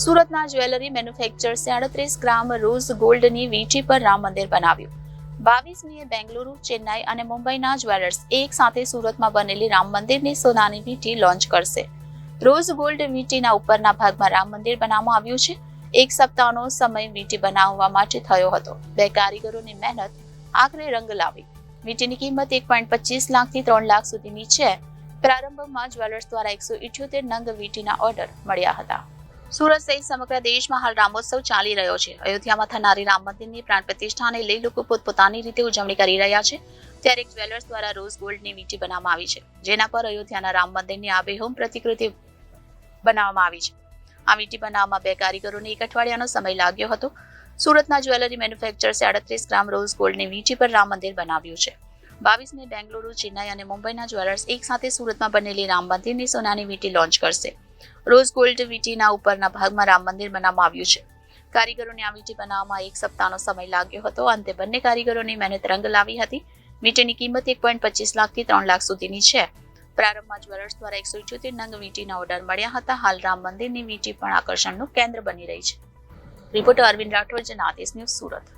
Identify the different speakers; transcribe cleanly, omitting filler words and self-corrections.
Speaker 1: સુરતના જ્વેલરી મેન્યુફેક્ચર્સે 38 ગ્રામ રોઝ ગોલ્ડની વીંટી પર રામ મંદિર બનાવ્યું. 22મીએ બેંગલુરુ, ચેન્નાઈ અને મુંબઈના જ્વેલર્સ એક સાથે સુરતમાં બનેલી રામ મંદિરની સોનાની વીંટી લોન્ચ કરશે. રોઝ ગોલ્ડ વીંટીના ઉપરના ભાગમાં રામ મંદિર બનાવવામાં આવ્યું છે. એક સપ્તાહનો સમય વીંટી બનાવવા માટે થયો હતો. બે કારીગરોની મહેનત આખરે રંગ લાવી. વીંટીની કિંમત 1.25 લાખથી 3 લાખ સુધીની છે. પ્રારંભમાં જ્વેલર્સ દ્વારા 178 નંગ વીંટીના ઓર્ડર મળ્યા હતા. સુરત સહિત સમગ્ર દેશમાં હાલ રામોત્સવ ચાલી રહ્યો છે. અયોધ્યામાં થનારી રામ મંદિરની પ્રાણ પ્રતિષ્ઠાને લઈ લોકો પોતપોતાની રીતે ઉજવણી કરી રહ્યા છે. ત્યારે એક જ્વેલર્સ દ્વારા રોઝ ગોલ્ડની વીંટી બનાવવામાં આવી છે, જેના પર અયોધ્યાના રામ મંદિરની આબેહૂબ પ્રતિકૃતિ બનાવવામાં આવી છે. આ વીંટી બનાવવામાં બે કારીગરોને એક અઠવાડિયાનો સમય લાગ્યો હતો. સુરતના જ્વેલરી મેન્યુફેક્ચર્સે 38 ગ્રામ રોઝ ગોલ્ડની વીંટી પર રામ મંદિર બનાવ્યું છે. 22મે બેંગલુરુ, ચેન્નાઈ અને મુંબઈના જ્વેલર્સ એક સાથે સુરતમાં બનેલી રામ મંદિરની સોનાની વીંટી લોન્ચ કરશે. રોઝ ગોલ્ડ વીંટીના ઉપરના ભાગમાં રામ મંદિર બનાવવામાં આવ્યું છે. કારીગરોને આ વીંટી બનાવવામાં એક સપ્તાહનો સમય લાગ્યો હતો. અંતે બંને કારીગરોની મહેનત રંગ લાવી હતી. વીંટીની કિંમત 1.25 લાખથી 3 લાખ સુધીની છે. પ્રારંભમાં જ્વેલર્સ દ્વારા 178 નંગ વીંટીના ઓર્ડર મળ્યા હતા. હાલ રામ મંદિરની વીંટી પણ આકર્ષણનું કેન્દ્ર બની રહી છે. Reporter Arvind Rathod, Janadesh news, Surat.